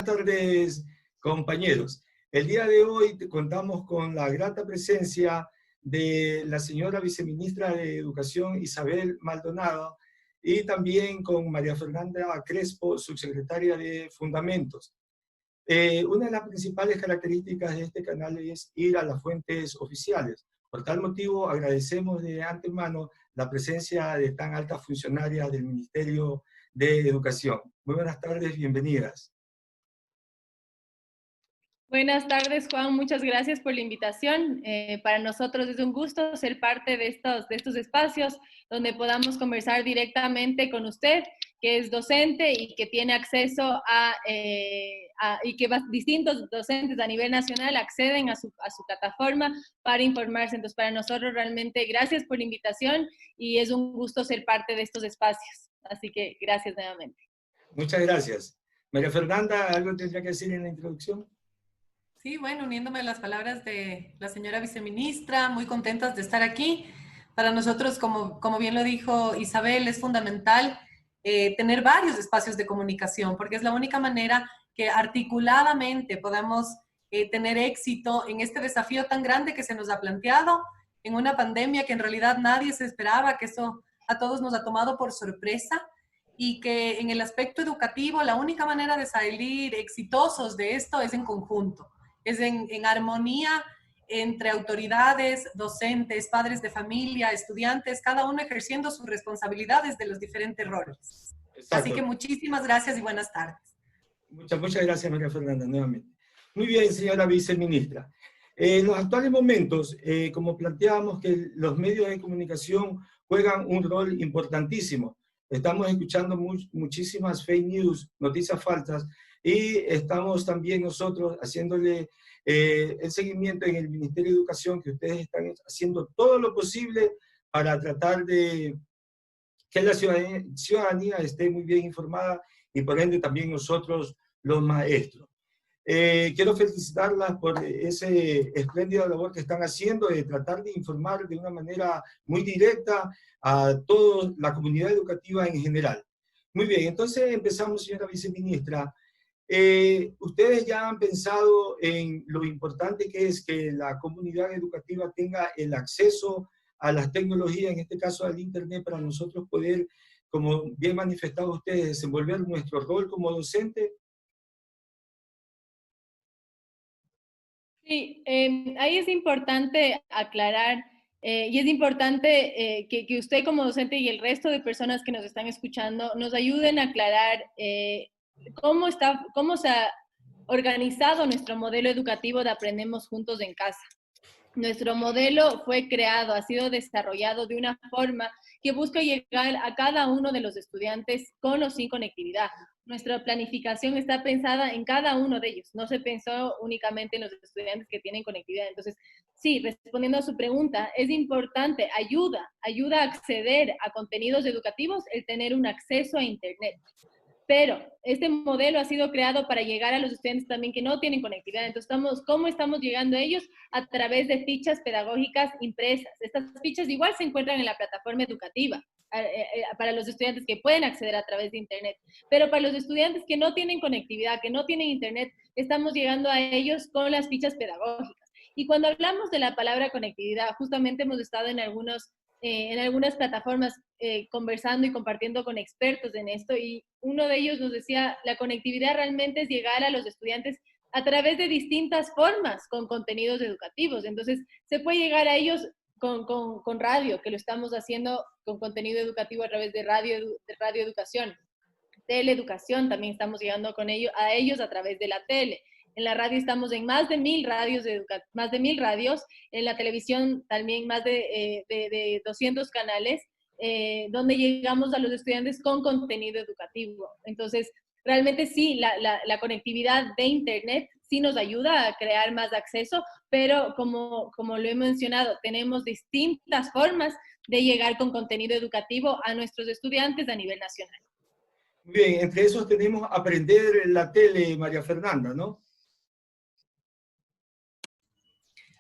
Buenas tardes, compañeros. El día de hoy contamos con la grata presencia de la señora viceministra de Educación, Isabel Maldonado, y también con María Fernanda Crespo, subsecretaria de Fundamentos. Una de las principales características de este canal es ir a las fuentes oficiales. Por tal motivo, agradecemos de antemano la presencia de tan altas funcionarias del Ministerio de Educación. Muy buenas tardes, bienvenidas. Buenas tardes, Juan. Muchas gracias por la invitación. Para nosotros es un gusto ser parte de estos espacios donde podamos conversar directamente con usted, que es docente y que tiene acceso y que distintos docentes a nivel nacional acceden a su plataforma para informarse. Entonces, para nosotros realmente gracias por la invitación y es un gusto ser parte de estos espacios. Así que gracias nuevamente. Muchas gracias. María Fernanda, ¿algo tendría que decir en la introducción? Sí, bueno, uniéndome a las palabras de la señora viceministra, muy contentas de estar aquí. Para nosotros, como bien lo dijo Isabel, es fundamental tener varios espacios de comunicación, porque es la única manera que articuladamente podamos tener éxito en este desafío tan grande que se nos ha planteado, en una pandemia que en realidad nadie se esperaba, que eso a todos nos ha tomado por sorpresa, y que en el aspecto educativo la única manera de salir exitosos de esto es en conjunto. Es en armonía entre autoridades, docentes, padres de familia, estudiantes, cada uno ejerciendo sus responsabilidades de los diferentes roles. Exacto. Así que muchísimas gracias y buenas tardes. Muchas gracias, María Fernanda, nuevamente. Muy bien, señora viceministra. En los actuales momentos, como planteábamos que los medios de comunicación juegan un rol importantísimo. Estamos escuchando muchísimas fake news, noticias falsas, y estamos también nosotros haciéndole el seguimiento en el Ministerio de Educación, que ustedes están haciendo todo lo posible para tratar de que la ciudadanía esté muy bien informada y por ende también nosotros los maestros. Quiero felicitarlas por ese espléndido labor que están haciendo de tratar de informar de una manera muy directa a toda la comunidad educativa en general. Muy bien, entonces empezamos, señora viceministra. ¿Ustedes ya han pensado en lo importante que es que la comunidad educativa tenga el acceso a las tecnologías, en este caso al Internet, para nosotros poder, como bien manifestado ustedes, desenvolver nuestro rol como docente? Sí, ahí es importante aclarar y es importante que usted como docente y el resto de personas que nos están escuchando nos ayuden a aclarar cómo se ha organizado nuestro modelo educativo de Aprendemos Juntos en Casa. Nuestro modelo fue creado, ha sido desarrollado de una forma que busca llegar a cada uno de los estudiantes con o sin conectividad. Nuestra planificación está pensada en cada uno de ellos, no se pensó únicamente en los estudiantes que tienen conectividad. Entonces, sí, respondiendo a su pregunta, es importante, ayuda a acceder a contenidos educativos el tener un acceso a Internet. Pero este modelo ha sido creado para llegar a los estudiantes también que no tienen conectividad. Entonces, ¿cómo estamos llegando a ellos? A través de fichas pedagógicas impresas. Estas fichas igual se encuentran en la plataforma educativa para los estudiantes que pueden acceder a través de Internet. Pero para los estudiantes que no tienen conectividad, que no tienen Internet, estamos llegando a ellos con las fichas pedagógicas. Y cuando hablamos de la palabra conectividad, justamente hemos estado en algunas plataformas conversando y compartiendo con expertos en esto, y uno de ellos nos decía, la conectividad realmente es llegar a los estudiantes a través de distintas formas con contenidos educativos. Entonces, se puede llegar a ellos con radio, que lo estamos haciendo con contenido educativo a través de radioeducación, teleeducación, también estamos llegando a ellos a través de la tele. En la radio estamos en más de 1000 radios, en la televisión también más de 200 canales, donde llegamos a los estudiantes con contenido educativo. Entonces, realmente sí, la conectividad de Internet sí nos ayuda a crear más acceso, pero como lo he mencionado, tenemos distintas formas de llegar con contenido educativo a nuestros estudiantes a nivel nacional. Bien, entre esos tenemos Aprender la Tele, María Fernanda, ¿no?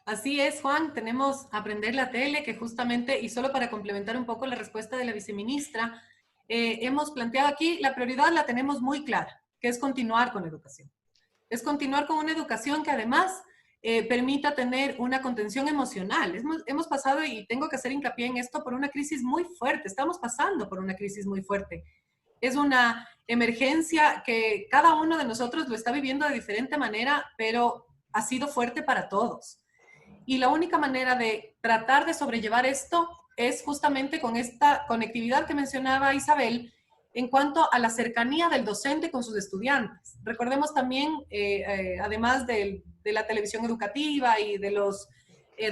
Así es, Juan, tenemos Aprender la Tele, que justamente, y solo para complementar un poco la respuesta de la viceministra, hemos planteado aquí, la prioridad la tenemos muy clara, que es continuar con la educación. Es continuar con una educación que además permita tener una contención emocional. Hemos pasado, y tengo que hacer hincapié en esto, por una crisis muy fuerte. Estamos pasando por una crisis muy fuerte. Es una emergencia que cada uno de nosotros lo está viviendo de diferente manera, pero ha sido fuerte para todos. Y la única manera de tratar de sobrellevar esto es justamente con esta conectividad que mencionaba Isabel en cuanto a la cercanía del docente con sus estudiantes. Recordemos también, además de la televisión educativa y de los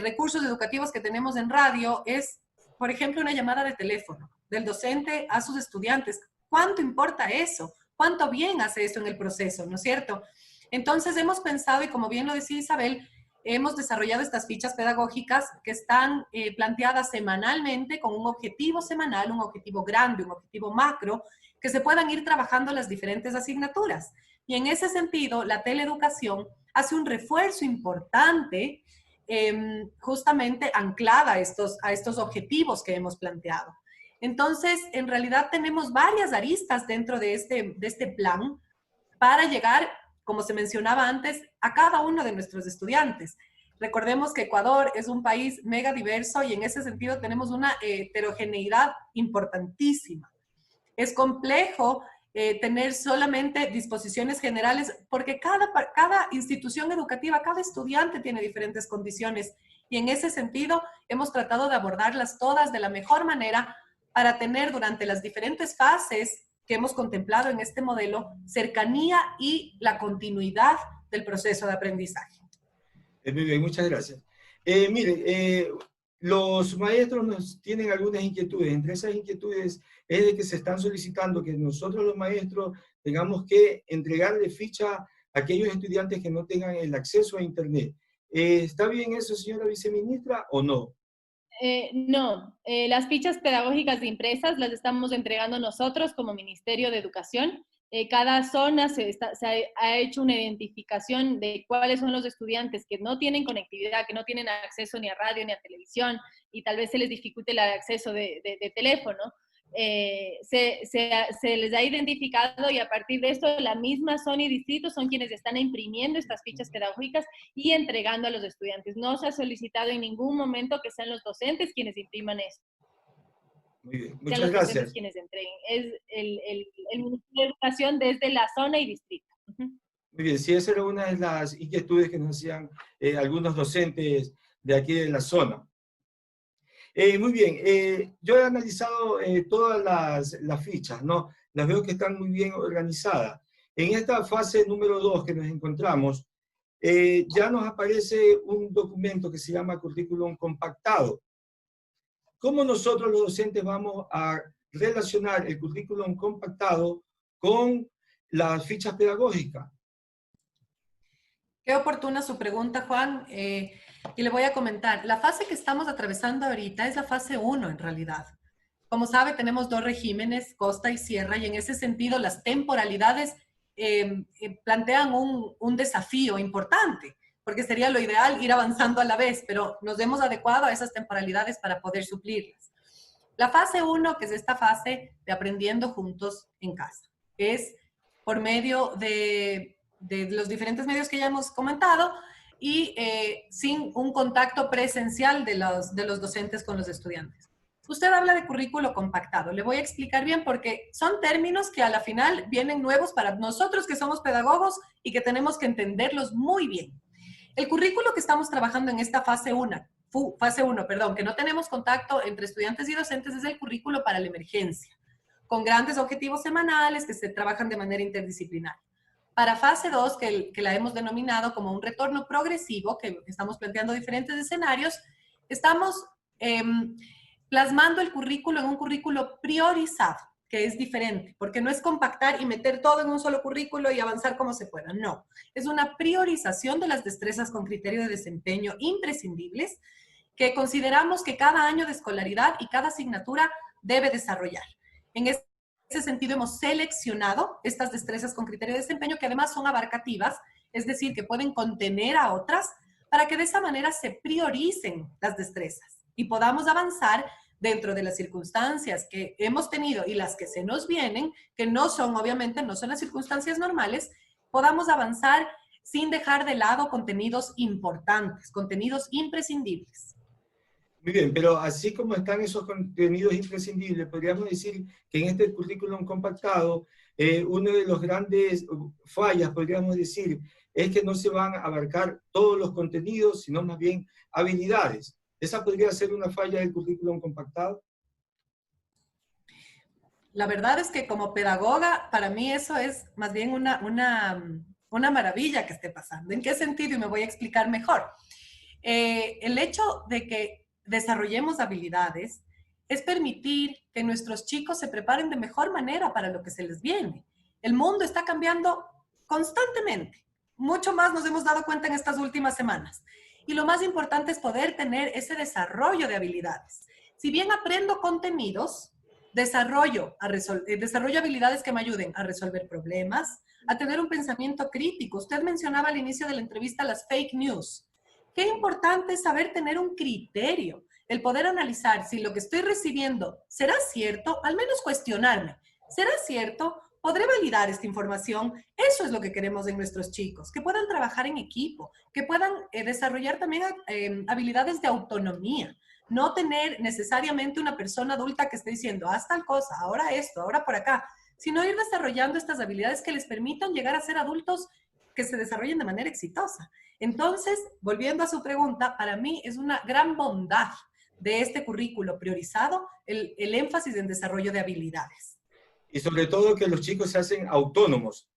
recursos educativos que tenemos en radio, es, por ejemplo, una llamada de teléfono del docente a sus estudiantes. ¿Cuánto importa eso? ¿Cuánto bien hace eso en el proceso? ¿No es cierto? Entonces hemos pensado, y como bien lo decía Isabel, hemos desarrollado estas fichas pedagógicas que están planteadas semanalmente con un objetivo semanal, un objetivo grande, un objetivo macro, que se puedan ir trabajando las diferentes asignaturas. Y en ese sentido, la teleeducación hace un refuerzo importante justamente anclada a estos objetivos que hemos planteado. Entonces, en realidad tenemos varias aristas dentro de este plan para llegar, como se mencionaba antes, a cada uno de nuestros estudiantes. Recordemos que Ecuador es un país mega diverso y en ese sentido tenemos una heterogeneidad importantísima. Es complejo tener solamente disposiciones generales porque cada institución educativa, cada estudiante tiene diferentes condiciones y en ese sentido hemos tratado de abordarlas todas de la mejor manera para tener durante las diferentes fases que hemos contemplado en este modelo, cercanía y la continuidad del proceso de aprendizaje. Muy bien, muchas gracias. Mire, los maestros nos tienen algunas inquietudes. Entre esas inquietudes es de que se están solicitando que nosotros los maestros tengamos que entregarle ficha a aquellos estudiantes que no tengan el acceso a Internet. ¿Está bien eso, señora viceministra, o no? No, las fichas pedagógicas impresas las estamos entregando nosotros como Ministerio de Educación. Cada zona ha hecho una identificación de cuáles son los estudiantes que no tienen conectividad, que no tienen acceso ni a radio ni a televisión y tal vez se les dificulte el acceso de teléfono. Se les ha identificado y a partir de esto la misma zona y distrito son quienes están imprimiendo estas fichas pedagógicas y entregando a los estudiantes. No se ha solicitado en ningún momento que sean los docentes quienes impriman eso. Muy bien, Sean muchas los gracias. docentes quienes entreguen. Es el Ministerio de Educación desde la zona y distrito. Muy bien, sí, esa era una de las inquietudes que nos hacían algunos docentes de aquí de la zona. Muy bien, yo he analizado todas las fichas, ¿no? Las veo que están muy bien organizadas. En esta fase número 2 que nos encontramos, ya nos aparece un documento que se llama currículum compactado. ¿Cómo nosotros los docentes vamos a relacionar el currículum compactado con las fichas pedagógicas? Qué oportuna su pregunta, Juan. Y le voy a comentar, la fase que estamos atravesando ahorita es la fase 1 en realidad. Como sabe, tenemos dos regímenes, costa y sierra, y en ese sentido las temporalidades plantean un desafío importante, porque sería lo ideal ir avanzando a la vez, pero nos hemos adecuado a esas temporalidades para poder suplirlas. La fase 1, que es esta fase de aprendiendo juntos en casa, es por medio de los diferentes medios que ya hemos comentado y sin un contacto presencial de los docentes con los estudiantes. Usted habla de currículo compactado. Le voy a explicar bien porque son términos que a la final vienen nuevos para nosotros que somos pedagogos y que tenemos que entenderlos muy bien. El currículo que estamos trabajando en esta fase 1, que no tenemos contacto entre estudiantes y docentes, es el currículo para la emergencia, con grandes objetivos semanales que se trabajan de manera interdisciplinaria. Para fase 2, que la hemos denominado como un retorno progresivo, que estamos planteando diferentes escenarios, estamos plasmando el currículo en un currículo priorizado, que es diferente, porque no es compactar y meter todo en un solo currículo y avanzar como se pueda, no. Es una priorización de las destrezas con criterio de desempeño imprescindibles que consideramos que cada año de escolaridad y cada asignatura debe desarrollar. En ese sentido, hemos seleccionado estas destrezas con criterio de desempeño que además son abarcativas, es decir, que pueden contener a otras para que de esa manera se prioricen las destrezas y podamos avanzar dentro de las circunstancias que hemos tenido y las que se nos vienen, que no son, obviamente, no son las circunstancias normales, podamos avanzar sin dejar de lado contenidos importantes, contenidos imprescindibles. Muy bien, pero así como están esos contenidos imprescindibles, podríamos decir que en este currículum compactado, una de las grandes fallas, podríamos decir, es que no se van a abarcar todos los contenidos, sino más bien habilidades. ¿Esa podría ser una falla del currículum compactado? La verdad es que como pedagoga, para mí eso es más bien una maravilla que esté pasando. ¿En qué sentido? Y me voy a explicar mejor. El hecho de que desarrollemos habilidades es permitir que nuestros chicos se preparen de mejor manera para lo que se les viene. El mundo está cambiando constantemente. Mucho más nos hemos dado cuenta en estas últimas semanas. Y lo más importante es poder tener ese desarrollo de habilidades. Si bien aprendo contenidos, desarrollo habilidades que me ayuden a resolver problemas, a tener un pensamiento crítico. Usted mencionaba al inicio de la entrevista las fake news. Qué importante es saber tener un criterio, el poder analizar si lo que estoy recibiendo será cierto, al menos cuestionarme. ¿Será cierto? ¿Podré validar esta información? Eso es lo que queremos en nuestros chicos, que puedan trabajar en equipo, que puedan desarrollar también habilidades de autonomía. No tener necesariamente una persona adulta que esté diciendo, haz tal cosa, ahora esto, ahora por acá, sino ir desarrollando estas habilidades que les permitan llegar a ser adultos que se desarrollen de manera exitosa. Entonces, volviendo a su pregunta, para mí es una gran bondad de este currículo priorizado el énfasis en desarrollo de habilidades. Y sobre todo que los chicos se hacen autónomos.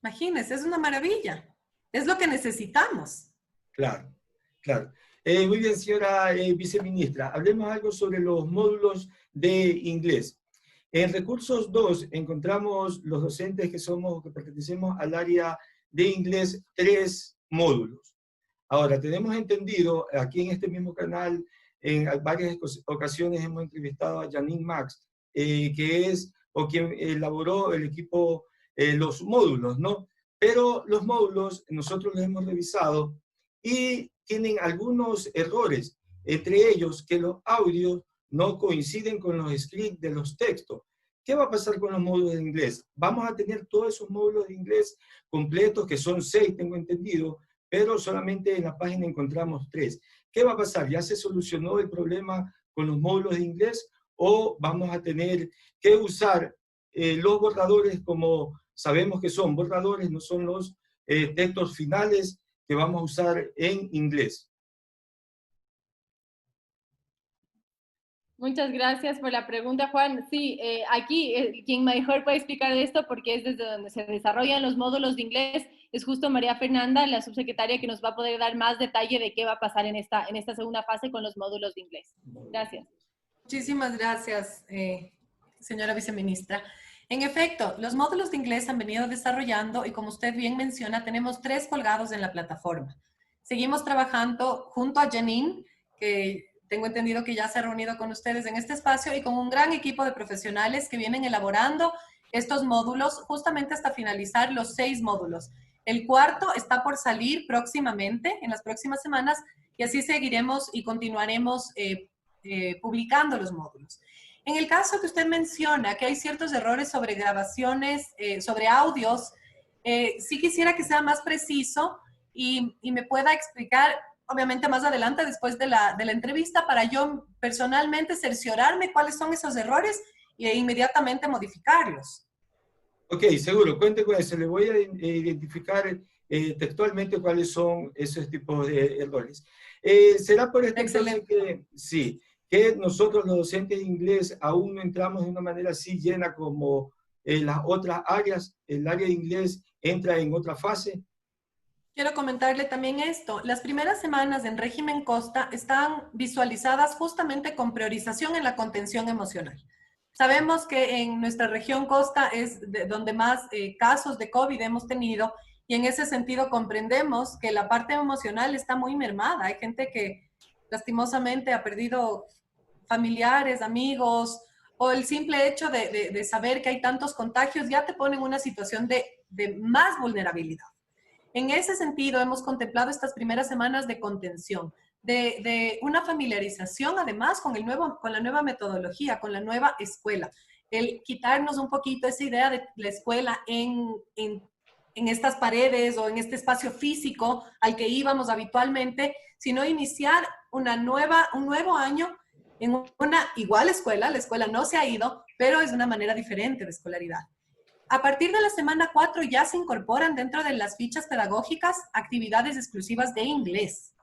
Imagínense, es una maravilla. Es lo que necesitamos. Claro, claro. Muy bien, señora viceministra. Hablemos algo sobre los módulos de inglés. En Recursos 2 encontramos los docentes que pertenecemos al área de inglés 3 módulos. Ahora, tenemos entendido, aquí en este mismo canal, en varias ocasiones hemos entrevistado a Janine Max, que es o quien elaboró el equipo, los módulos, ¿no? Pero los módulos nosotros los hemos revisado y tienen algunos errores, entre ellos que los audios no coinciden con los scripts de los textos. ¿Qué va a pasar con los módulos de inglés? Vamos a tener todos esos módulos de inglés completos, que son 6, tengo entendido, pero solamente en la página encontramos 3. ¿Qué va a pasar? ¿Ya se solucionó el problema con los módulos de inglés o vamos a tener que usar los borradores como sabemos que son borradores, no son los textos finales que vamos a usar en inglés? Muchas gracias por la pregunta, Juan. Sí, aquí quien mejor puede explicar esto, porque es desde donde se desarrollan los módulos de inglés, es justo María Fernanda, la subsecretaria, que nos va a poder dar más detalle de qué va a pasar en esta segunda fase con los módulos de inglés. Gracias. Muchísimas gracias, señora viceministra. En efecto, los módulos de inglés han venido desarrollando y como usted bien menciona, tenemos 3 colgados en la plataforma. Seguimos trabajando junto a Janine, que tengo entendido que ya se ha reunido con ustedes en este espacio y con un gran equipo de profesionales que vienen elaborando estos módulos justamente hasta finalizar los 6 módulos. El 4º está por salir próximamente, en las próximas semanas, y así seguiremos y continuaremos publicando los módulos. En el caso que usted menciona, que hay ciertos errores sobre grabaciones, sobre audios, sí quisiera que sea más preciso y me pueda explicar, obviamente más adelante, después de la entrevista, para yo personalmente cerciorarme cuáles son esos errores e inmediatamente modificarlos. Ok, seguro, cuente con eso. Le voy a identificar textualmente cuáles son esos tipos de errores. ¿Será por esto entonces que, sí, que nosotros los docentes de inglés aún no entramos de una manera así llena como las otras áreas? ¿El área de inglés entra en otra fase? Quiero comentarle también esto. Las primeras semanas en régimen Costa están visualizadas justamente con priorización en la contención emocional. Sabemos que en nuestra región Costa es donde más casos de COVID hemos tenido y en ese sentido comprendemos que la parte emocional está muy mermada. Hay gente que lastimosamente ha perdido familiares, amigos, o el simple hecho de saber que hay tantos contagios ya te pone en una situación de más vulnerabilidad. En ese sentido, hemos contemplado estas primeras semanas de contención, de una familiarización además con la nueva metodología, con la nueva escuela. El quitarnos un poquito esa idea de la escuela en en estas paredes o en este espacio físico al que íbamos habitualmente, sino iniciar un nuevo año en una igual escuela. La escuela no se ha ido, pero es una manera diferente de escolaridad. A partir de la semana 4 ya se incorporan dentro de las fichas pedagógicas actividades exclusivas de inglés.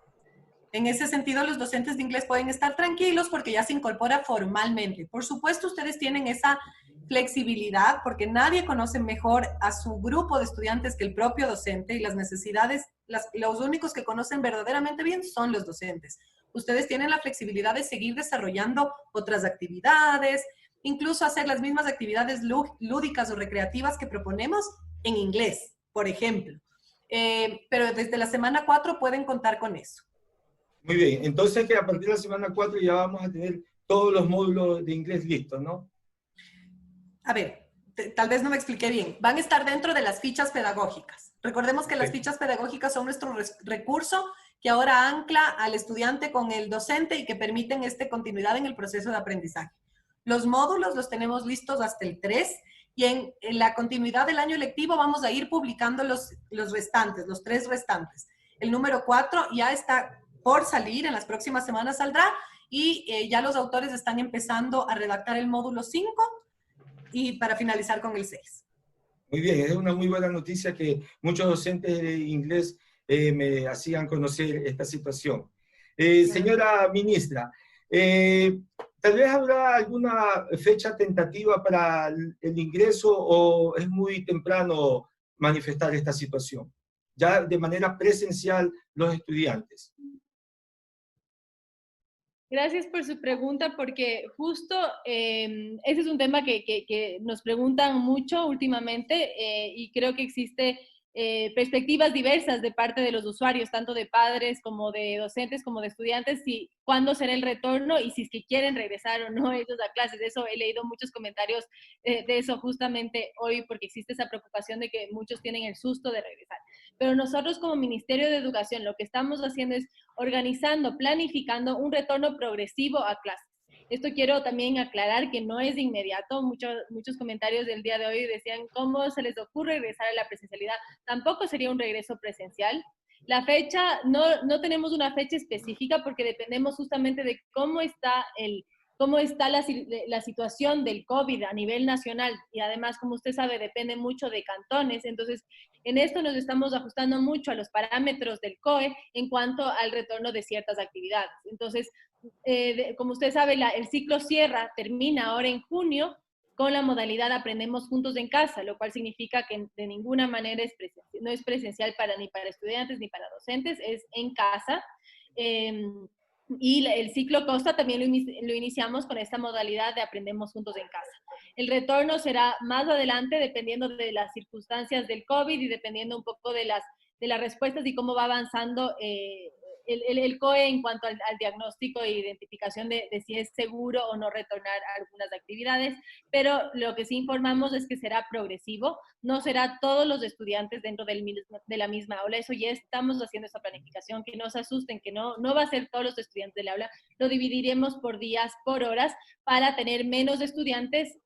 En ese sentido, los docentes de inglés pueden estar tranquilos porque ya se incorpora formalmente. Por supuesto, ustedes tienen esa flexibilidad porque nadie conoce mejor a su grupo de estudiantes que el propio docente, y las necesidades, los únicos que conocen verdaderamente bien son los docentes. Ustedes tienen la flexibilidad de seguir desarrollando otras actividades, incluso hacer las mismas actividades lúdicas o recreativas que proponemos en inglés, por ejemplo. Pero desde la semana 4 pueden contar con eso. Muy bien, entonces que a partir de la semana 4 ya vamos a tener todos los módulos de inglés listos, ¿no? A ver, tal vez no me expliqué bien. Van a estar dentro de las fichas pedagógicas. Recordemos que las fichas pedagógicas son nuestro recurso que ahora ancla al estudiante con el docente y que permiten continuidad en el proceso de aprendizaje. Los módulos los tenemos listos hasta el 3 y en la continuidad del año lectivo vamos a ir publicando los restantes, los 3 restantes. El número 4 ya está por salir, en las próximas semanas saldrá, y ya los autores están empezando a redactar el módulo 5 y para finalizar con el 6. Muy bien, es una muy buena noticia que muchos docentes de inglés me hacían conocer esta situación. Señora ministra, ¿tal vez habrá alguna fecha tentativa para el ingreso o es muy temprano manifestar esta situación? Ya de manera presencial los estudiantes. Gracias por su pregunta, porque justo ese es un tema que nos preguntan mucho últimamente y creo que existe perspectivas diversas de parte de los usuarios, tanto de padres como de docentes, como de estudiantes, si cuándo será el retorno y si es que quieren regresar o no ellos a clases. De eso he leído muchos comentarios de eso justamente hoy, porque existe esa preocupación de que muchos tienen el susto de regresar. Pero nosotros como Ministerio de Educación lo que estamos haciendo es organizando, planificando un retorno progresivo a clases. Esto quiero también aclarar que no es de inmediato. Muchos comentarios del día de hoy decían cómo se les ocurre regresar a la presencialidad. Tampoco sería un regreso presencial. La fecha, no tenemos una fecha específica porque dependemos justamente de cómo está la situación del COVID a nivel nacional, y además, como usted sabe, depende mucho de cantones. Entonces, en esto nos estamos ajustando mucho a los parámetros del COE en cuanto al retorno de ciertas actividades. Entonces, como usted sabe, el ciclo termina ahora en junio con la modalidad Aprendemos Juntos en Casa, lo cual significa que de ninguna manera no es presencial ni para estudiantes ni para docentes, es en casa. Y el ciclo Costa también lo iniciamos con esta modalidad de Aprendemos Juntos en Casa. El retorno será más adelante dependiendo de las circunstancias del COVID y dependiendo un poco de las respuestas y cómo va avanzando el COE en cuanto al diagnóstico e identificación de si es seguro o no retornar a algunas actividades, pero lo que sí informamos es que será progresivo, no será todos los estudiantes dentro de la misma aula. Eso ya estamos haciendo esa planificación, que no se asusten, que no va a ser todos los estudiantes del aula, lo dividiremos por días, por horas, para tener menos estudiantes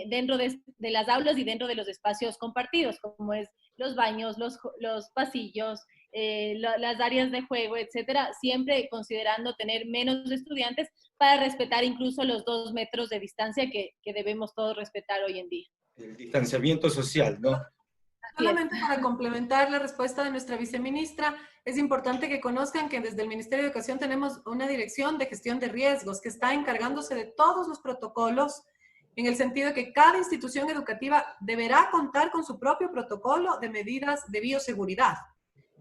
dentro de las aulas y dentro de los espacios compartidos, como es los baños, los pasillos, las áreas de juego, etcétera, siempre considerando tener menos estudiantes para respetar incluso los 2 metros de distancia que debemos todos respetar hoy en día. El distanciamiento social, ¿no? Solamente para complementar la respuesta de nuestra viceministra, es importante que conozcan que desde el Ministerio de Educación tenemos una dirección de gestión de riesgos que está encargándose de todos los protocolos, en el sentido de que cada institución educativa deberá contar con su propio protocolo de medidas de bioseguridad.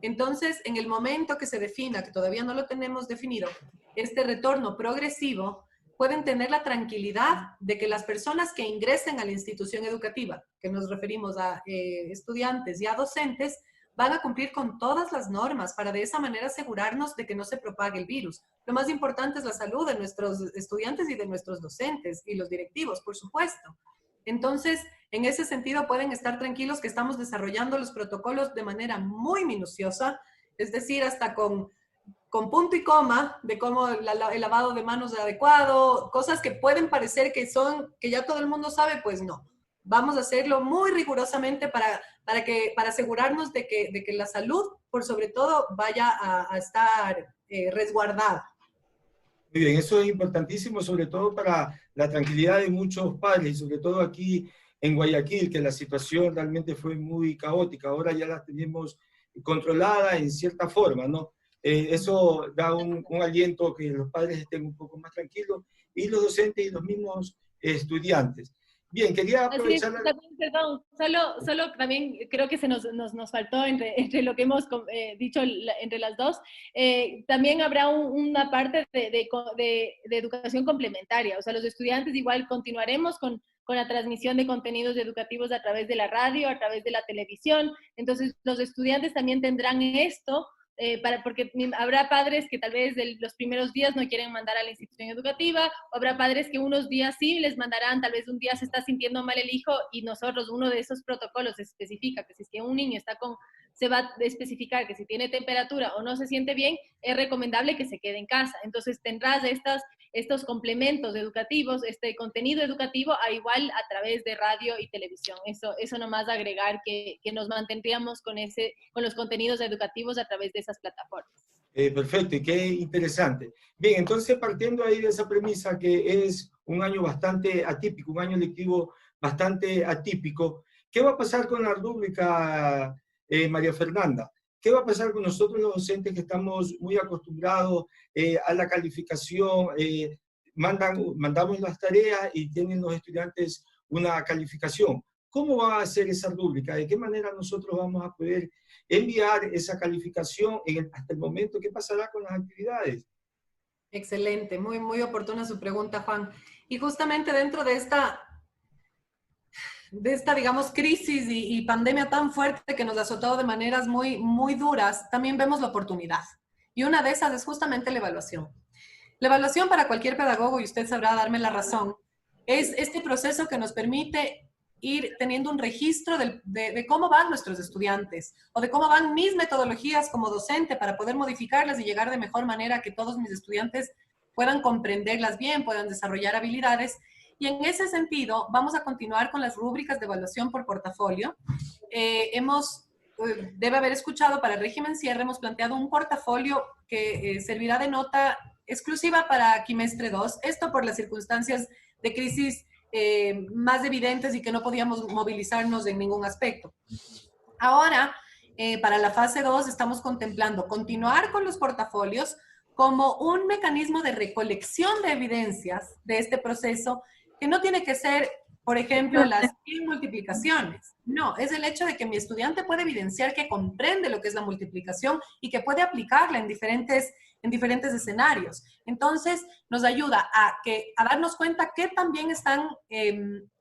Entonces, en el momento que se defina, que todavía no lo tenemos definido, este retorno progresivo, pueden tener la tranquilidad de que las personas que ingresen a la institución educativa, que nos referimos a estudiantes y a docentes, van a cumplir con todas las normas para de esa manera asegurarnos de que no se propague el virus. Lo más importante es la salud de nuestros estudiantes y de nuestros docentes y los directivos, por supuesto. Entonces, en ese sentido, pueden estar tranquilos que estamos desarrollando los protocolos de manera muy minuciosa, es decir, hasta con punto y coma de cómo el lavado de manos adecuado, cosas que pueden parecer que ya todo el mundo sabe, pues no. Vamos a hacerlo muy rigurosamente para para asegurarnos de que la salud, por sobre todo, vaya a estar resguardada. Muy bien, eso es importantísimo, sobre todo para la tranquilidad de muchos padres, y sobre todo aquí en Guayaquil, que la situación realmente fue muy caótica. Ahora ya la tenemos controlada en cierta forma, ¿no? Eso da un aliento que los padres estén un poco más tranquilos, y los docentes y los mismos estudiantes. Bien, quería Así es, aprovechar... también, perdón, solo también creo que nos faltó entre lo que hemos dicho entre las dos. También habrá una parte de educación complementaria, o sea, los estudiantes igual continuaremos con la transmisión de contenidos educativos a través de la radio, a través de la televisión. Entonces, los estudiantes también tendrán esto, porque habrá padres que tal vez los primeros días no quieren mandar a la institución educativa, o habrá padres que unos días sí les mandarán, tal vez un día se está sintiendo mal el hijo, y nosotros, uno de esos protocolos especifica que si es que un niño se va a especificar que si tiene temperatura o no se siente bien, es recomendable que se quede en casa. Entonces tendrás estos complementos educativos, este contenido educativo, igual a través de radio y televisión. Eso nomás agregar que nos mantendríamos con los contenidos educativos a través de esas plataformas. Perfecto, y qué interesante. Bien, entonces partiendo ahí de esa premisa que es un año bastante atípico, un año lectivo bastante atípico, ¿qué va a pasar con la rúbrica, María Fernanda? ¿Qué va a pasar con nosotros los docentes que estamos muy acostumbrados a la calificación? Mandamos las tareas y tienen los estudiantes una calificación. ¿Cómo va a ser esa rúbrica? ¿De qué manera nosotros vamos a poder enviar esa calificación hasta el momento? ¿Qué pasará con las actividades? Excelente, muy, muy oportuna su pregunta, Juan. Y justamente dentro de esta, digamos, crisis y pandemia tan fuerte que nos ha azotado de maneras muy, muy duras, también vemos la oportunidad. Y una de esas es justamente la evaluación. La evaluación para cualquier pedagogo, y usted sabrá darme la razón, es este proceso que nos permite ir teniendo un registro de cómo van nuestros estudiantes o de cómo van mis metodologías como docente para poder modificarlas y llegar de mejor manera a que todos mis estudiantes puedan comprenderlas bien, puedan desarrollar habilidades. Y en ese sentido, vamos a continuar con las rúbricas de evaluación por portafolio. Debe haber escuchado, para el régimen cierre hemos planteado un portafolio que servirá de nota exclusiva para quimestre 2, esto por las circunstancias de crisis más evidentes y que no podíamos movilizarnos en ningún aspecto. Ahora, para la fase 2 estamos contemplando continuar con los portafolios como un mecanismo de recolección de evidencias de este proceso, que no tiene que ser, por ejemplo, las multiplicaciones. No, es el hecho de que mi estudiante puede evidenciar que comprende lo que es la multiplicación y que puede aplicarla en diferentes escenarios. Entonces, nos ayuda a darnos cuenta que también están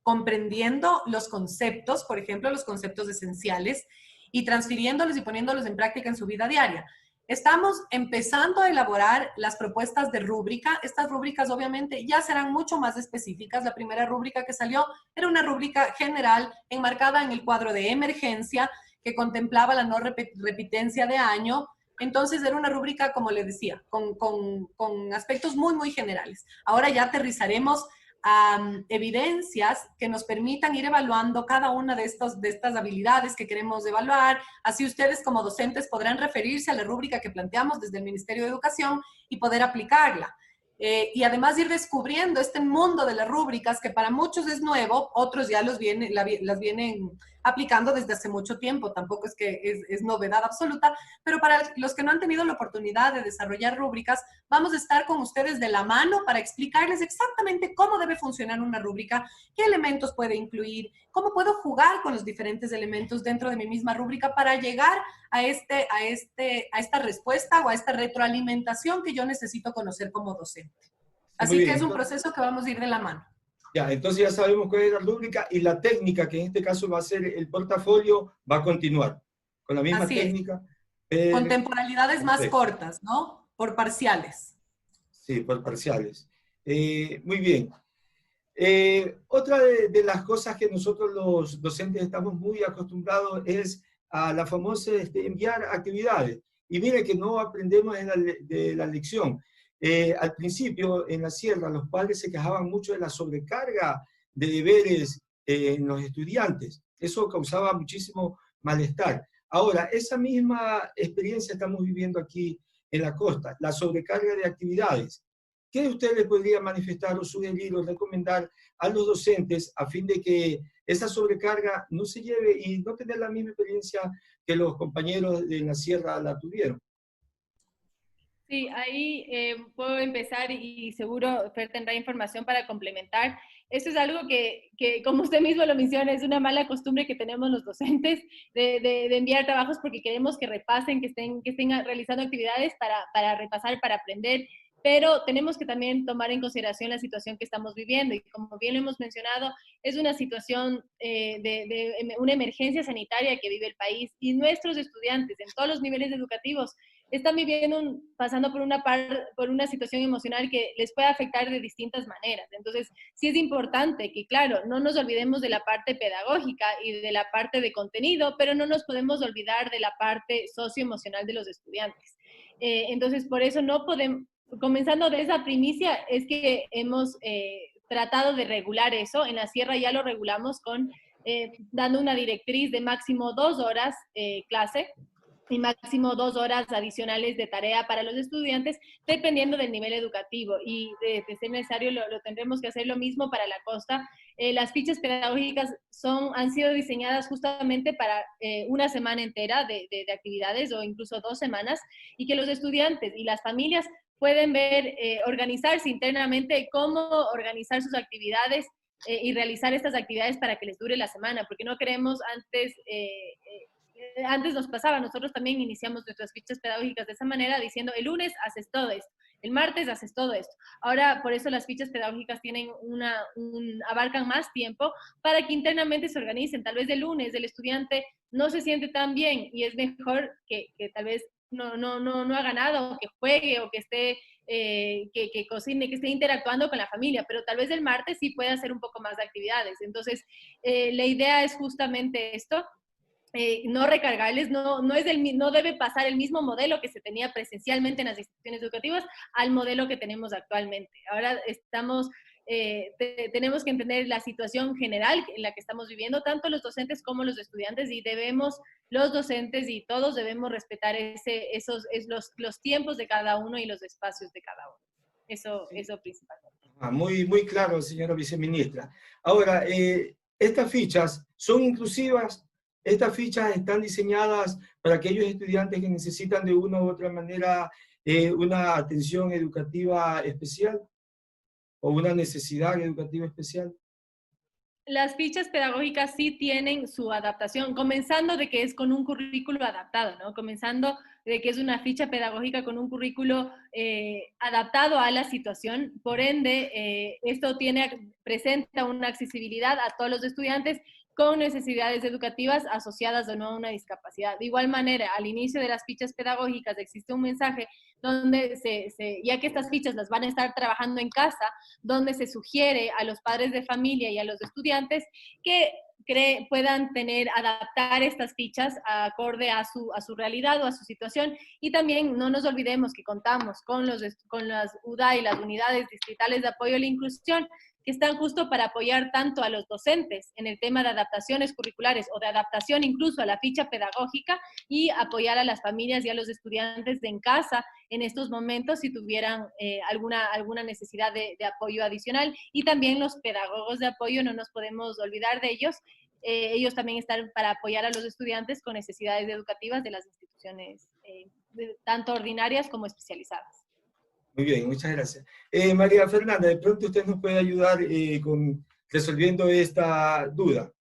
comprendiendo los conceptos, por ejemplo, los conceptos esenciales, y transfiriéndolos y poniéndolos en práctica en su vida diaria. Estamos empezando a elaborar las propuestas de rúbrica. Estas rúbricas obviamente ya serán mucho más específicas. La primera rúbrica que salió era una rúbrica general enmarcada en el cuadro de emergencia que contemplaba la no repitencia de año. Entonces era una rúbrica, como le decía, con aspectos muy, muy generales. Ahora ya aterrizaremos a evidencias que nos permitan ir evaluando cada una de estas habilidades que queremos evaluar. Así ustedes como docentes podrán referirse a la rúbrica que planteamos desde el Ministerio de Educación y poder aplicarla. Y además ir descubriendo este mundo de las rúbricas que para muchos es nuevo, otros ya las vienen aplicando desde hace mucho tiempo, tampoco es que es novedad absoluta, pero para los que no han tenido la oportunidad de desarrollar rúbricas, vamos a estar con ustedes de la mano para explicarles exactamente cómo debe funcionar una rúbrica, qué elementos puede incluir, cómo puedo jugar con los diferentes elementos dentro de mi misma rúbrica para llegar a esta respuesta o a esta retroalimentación que yo necesito conocer como docente. Así que es un proceso que vamos a ir de la mano. Ya, entonces ya sabemos cuál es la rúbrica, y la técnica, que en este caso va a ser el portafolio, va a continuar con la misma técnica. Con temporalidades más cortas, ¿no? Por parciales. Sí, por parciales. Muy bien. Otra de las cosas que nosotros los docentes estamos muy acostumbrados es a la famosa enviar actividades. Y mire que no aprendemos de la lección. Al principio, en la sierra, los padres se quejaban mucho de la sobrecarga de deberes en los estudiantes. Eso causaba muchísimo malestar. Ahora, esa misma experiencia estamos viviendo aquí en la costa, la sobrecarga de actividades. ¿Qué usted le podría manifestar o sugerir o recomendar a los docentes a fin de que esa sobrecarga no se lleve y no tener la misma experiencia que los compañeros de la sierra la tuvieron? Sí, ahí puedo empezar y seguro Fer tendrá información para complementar. Esto es algo como usted mismo lo menciona, es una mala costumbre que tenemos los docentes de enviar trabajos porque queremos que repasen, que estén realizando actividades para repasar, para aprender, pero tenemos que también tomar en consideración la situación que estamos viviendo y como bien lo hemos mencionado, es una situación de una emergencia sanitaria que vive el país y nuestros estudiantes en todos los niveles educativos están viviendo, pasando por una situación emocional que les puede afectar de distintas maneras. Entonces, sí es importante que, claro, no nos olvidemos de la parte pedagógica y de la parte de contenido, pero no nos podemos olvidar de la parte socioemocional de los estudiantes. Entonces, por eso no podemos, comenzando de esa primicia, es que hemos tratado de regular eso. En la sierra ya lo regulamos dando una directriz de máximo 2 horas clase, y máximo 2 horas adicionales de tarea para los estudiantes, dependiendo del nivel educativo. Y de ser necesario, lo tendremos que hacer lo mismo para la costa. Las fichas pedagógicas han sido diseñadas justamente para una semana entera de actividades o incluso 2 semanas, y que los estudiantes y las familias pueden ver, organizarse internamente cómo organizar sus actividades y realizar estas actividades para que les dure la semana, porque no queremos antes nos pasaba, nosotros también iniciamos nuestras fichas pedagógicas de esa manera, diciendo el lunes haces todo esto, el martes haces todo esto. Ahora, por eso las fichas pedagógicas tienen abarcan más tiempo para que internamente se organicen. Tal vez el lunes el estudiante no se siente tan bien y es mejor que tal vez no haga nada, o que juegue, o que esté que cocine, que esté interactuando con la familia, pero tal vez el martes sí puede hacer un poco más de actividades. Entonces, la idea es justamente esto. No recargarles, no debe pasar el mismo modelo que se tenía presencialmente en las instituciones educativas al modelo que tenemos actualmente. Ahora tenemos que entender la situación general en la que estamos viviendo, tanto los docentes como los estudiantes, y los docentes y todos debemos respetar los tiempos de cada uno y los espacios de cada uno. Eso principalmente. Muy, muy claro, señora viceministra. Ahora, estas fichas son inclusivas. Estas fichas están diseñadas para aquellos estudiantes que necesitan de una u otra manera una atención educativa especial o una necesidad educativa especial. Las fichas pedagógicas sí tienen su adaptación, comenzando de que es con un currículo adaptado, ¿no? Comenzando de que es una ficha pedagógica con un currículo adaptado a la situación. Por ende, esto presenta una accesibilidad a todos los estudiantes con necesidades educativas asociadas o no a una discapacidad. De igual manera, al inicio de las fichas pedagógicas existe un mensaje donde ya que estas fichas las van a estar trabajando en casa, donde se sugiere a los padres de familia y a los estudiantes que puedan adaptar estas fichas acorde a su realidad o a su situación. Y también no nos olvidemos que contamos con las UDA y las unidades distritales de apoyo a la inclusión, que están justo para apoyar tanto a los docentes en el tema de adaptaciones curriculares o de adaptación incluso a la ficha pedagógica, y apoyar a las familias y a los estudiantes en casa en estos momentos si tuvieran alguna necesidad de apoyo adicional. Y también los pedagogos de apoyo, no nos podemos olvidar de ellos. Ellos también están para apoyar a los estudiantes con necesidades educativas de las instituciones, tanto ordinarias como especializadas. Muy bien, muchas gracias. María Fernanda, de pronto usted nos puede ayudar resolviendo esta duda.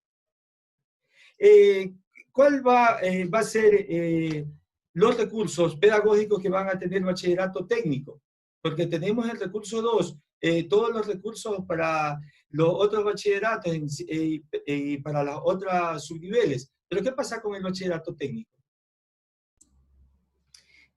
¿Cuál va a ser los recursos pedagógicos que van a tener bachillerato técnico? Porque tenemos el recurso 2, todos los recursos para los otros bachilleratos y para los otros subniveles. Pero ¿qué pasa con el bachillerato técnico?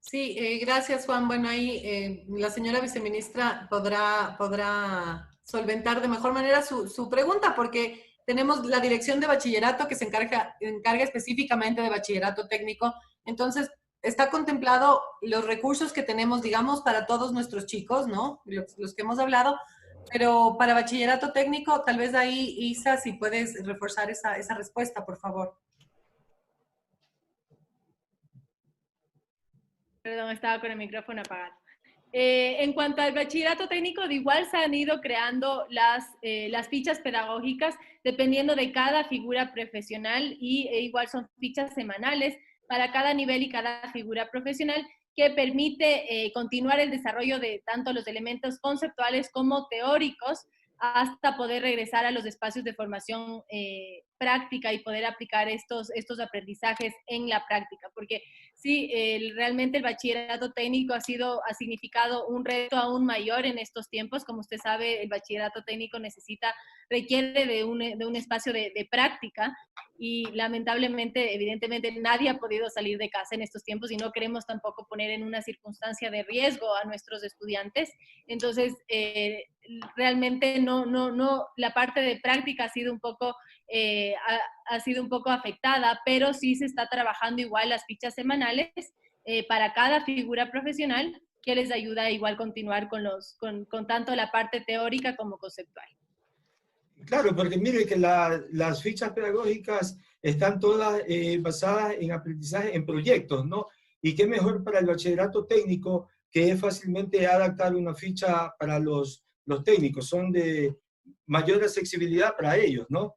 Sí, gracias, Juan. Bueno, ahí la señora viceministra podrá solventar de mejor manera su pregunta, porque tenemos la dirección de bachillerato que se encarga específicamente de bachillerato técnico. Entonces, está contemplado los recursos que tenemos, digamos, para todos nuestros chicos, ¿no? Los que hemos hablado, pero para bachillerato técnico, tal vez ahí, Isa, si puedes reforzar esa respuesta, por favor. Perdón, estaba con el micrófono apagado. En cuanto al bachillerato técnico, de igual se han ido creando las fichas pedagógicas dependiendo de cada figura profesional y igual son fichas semanales para cada nivel y cada figura profesional que permite continuar el desarrollo de tanto los elementos conceptuales como teóricos hasta poder regresar a los espacios de formación práctica y poder aplicar estos aprendizajes en la práctica, porque sí, realmente el bachillerato técnico ha significado un reto aún mayor en estos tiempos. Como usted sabe, el bachillerato técnico requiere de un espacio de práctica y lamentablemente, evidentemente, nadie ha podido salir de casa en estos tiempos y no queremos tampoco poner en una circunstancia de riesgo a nuestros estudiantes. Entonces, realmente la parte de práctica ha sido un poco afectada, pero sí se está trabajando igual las fichas semanales para cada figura profesional que les ayuda a igual continuar con tanto la parte teórica como conceptual. Claro, porque mire que las fichas pedagógicas están todas basadas en aprendizaje, en proyectos, ¿no? Y qué mejor para el bachillerato técnico que es fácilmente adaptar una ficha para los técnicos, son de mayor accesibilidad para ellos, ¿no?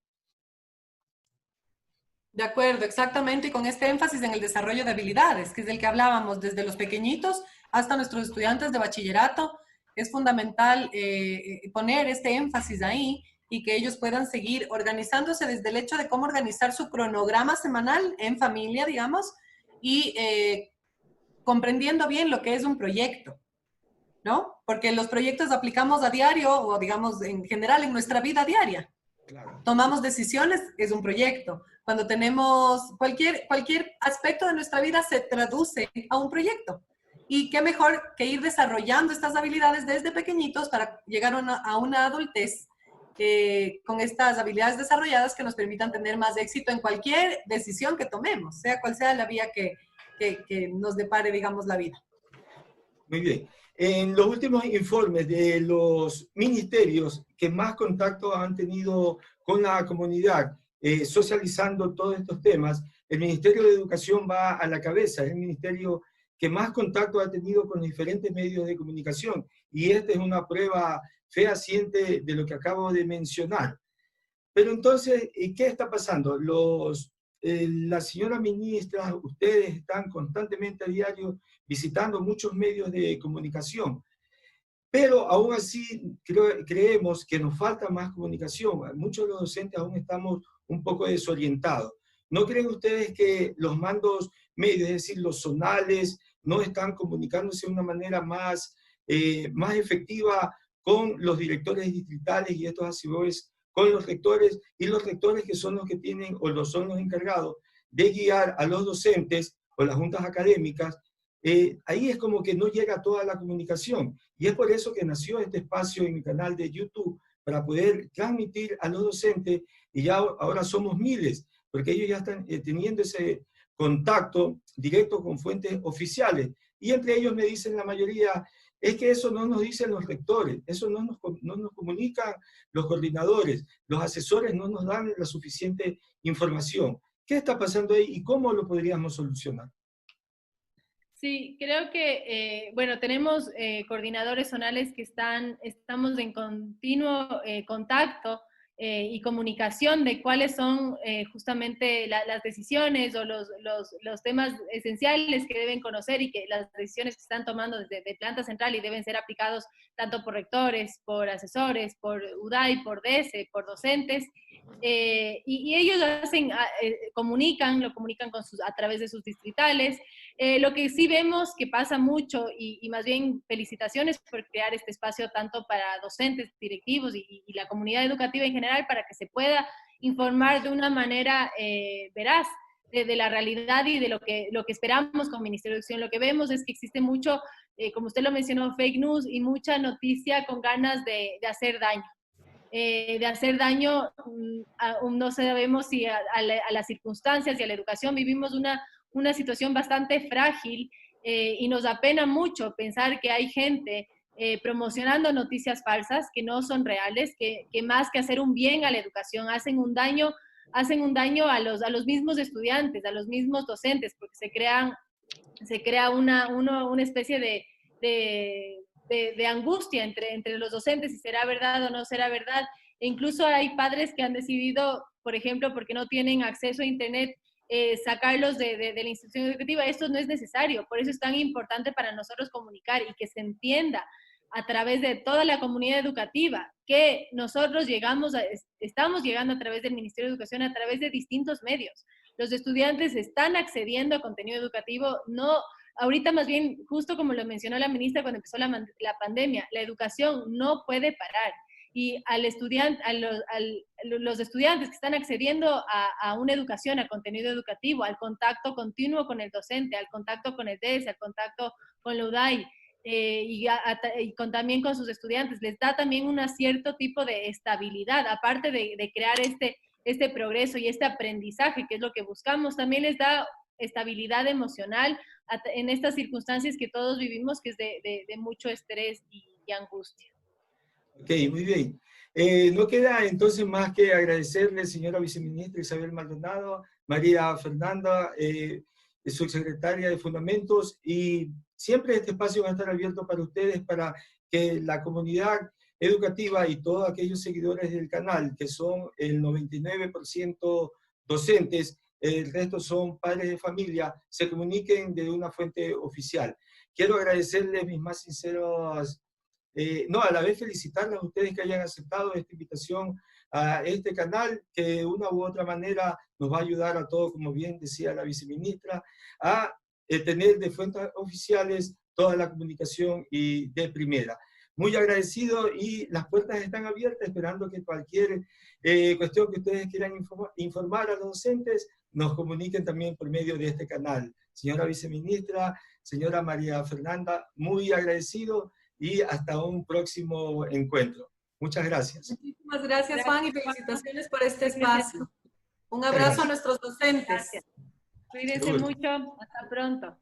De acuerdo, exactamente, y con este énfasis en el desarrollo de habilidades, que es del que hablábamos desde los pequeñitos hasta nuestros estudiantes de bachillerato, es fundamental poner este énfasis ahí y que ellos puedan seguir organizándose desde el hecho de cómo organizar su cronograma semanal en familia, digamos, y comprendiendo bien lo que es un proyecto, ¿no? Porque los proyectos aplicamos a diario o, digamos, en general en nuestra vida diaria. Claro. Tomamos decisiones, es un proyecto. Cuando tenemos cualquier aspecto de nuestra vida se traduce a un proyecto. Y qué mejor que ir desarrollando estas habilidades desde pequeñitos para llegar a una adultez con estas habilidades desarrolladas que nos permitan tener más éxito en cualquier decisión que tomemos, sea cual sea la vía que nos depare, digamos, la vida. Muy bien. En los últimos informes de los ministerios que más contacto han tenido con la comunidad, socializando todos estos temas, el Ministerio de Educación va a la cabeza, es el ministerio que más contacto ha tenido con diferentes medios de comunicación. Y esta es una prueba fehaciente de lo que acabo de mencionar. Pero entonces, ¿qué está pasando? La señora ministra, ustedes están constantemente a diario visitando muchos medios de comunicación, pero aún así creemos que nos falta más comunicación. Muchos de los docentes aún estamos un poco desorientados. ¿No creen ustedes que los mandos medios, es decir, los zonales, no están comunicándose de una manera más efectiva con los directores distritales y estos asesores, con los rectores, y los rectores que son los que tienen o son los encargados de guiar a los docentes o las juntas académicas? Ahí es como que no llega toda la comunicación, y es por eso que nació este espacio en mi canal de YouTube, para poder transmitir a los docentes, y ya ahora somos miles, porque ellos ya están teniendo ese contacto directo con fuentes oficiales, y entre ellos me dicen la mayoría, es que eso no nos dicen los rectores, eso no nos comunican los coordinadores, los asesores no nos dan la suficiente información. ¿Qué está pasando ahí y cómo lo podríamos solucionar? Sí, creo que, bueno, tenemos coordinadores zonales que estamos en continuo contacto y comunicación de cuáles son justamente las decisiones o los temas esenciales que deben conocer y que las decisiones que están tomando desde de planta central y deben ser aplicados tanto por rectores, por asesores, por UDAI, por DESE, por docentes. Y ellos comunican a través de sus distritales. Lo que sí vemos que pasa mucho, y más bien felicitaciones por crear este espacio tanto para docentes, directivos y la comunidad educativa en general, para que se pueda informar de una manera veraz de la realidad y de lo que esperamos como Ministerio de Educación. Lo que vemos es que existe mucho, como usted lo mencionó, fake news y mucha noticia con ganas de hacer daño. No sabemos si a las circunstancias y a la educación vivimos una situación bastante frágil y nos apena mucho pensar que hay gente promocionando noticias falsas que no son reales, que más que hacer un bien a la educación hacen un daño a los mismos estudiantes, a los mismos docentes, porque se crean se crea una especie de angustia entre los docentes, si será verdad o no será verdad. E incluso hay padres que han decidido, por ejemplo, porque no tienen acceso a Internet, sacarlos de la institución educativa. Esto no es necesario, por eso es tan importante para nosotros comunicar y que se entienda a través de toda la comunidad educativa que nosotros estamos llegando a través del Ministerio de Educación, a través de distintos medios. Los estudiantes están accediendo a contenido educativo, no, ahorita más bien, justo como lo mencionó la ministra cuando empezó la pandemia, la educación no puede parar. Y los estudiantes que están accediendo a una educación, a contenido educativo, al contacto continuo con el docente, al contacto con el DES, al contacto con la UDAI, y también con sus estudiantes, les da también un cierto tipo de estabilidad, aparte de crear este progreso y este aprendizaje, que es lo que buscamos, también les da estabilidad emocional en estas circunstancias que todos vivimos, que es de mucho estrés y angustia. Ok, muy bien. No queda entonces más que agradecerle, señora viceministra Isabel Maldonado, María Fernanda, subsecretaria de Fundamentos, y siempre este espacio va a estar abierto para ustedes, para que la comunidad educativa y todos aquellos seguidores del canal, que son el 99% docentes, el resto son padres de familia, se comuniquen de una fuente oficial. Quiero agradecerles mis más sinceros, no, a la vez felicitarles a ustedes que hayan aceptado esta invitación a este canal, que de una u otra manera nos va a ayudar a todos, como bien decía la viceministra, a tener de fuentes oficiales toda la comunicación y de primera. Muy agradecido y las puertas están abiertas, esperando que cualquier cuestión que ustedes quieran informar a los docentes, nos comuniquen también por medio de este canal. Señora viceministra, señora María Fernanda, muy agradecido y hasta un próximo encuentro. Muchas gracias. Muchísimas gracias, Juan, y felicitaciones por este espacio. Un abrazo a nuestros docentes. Gracias. Cuídense mucho. Hasta pronto.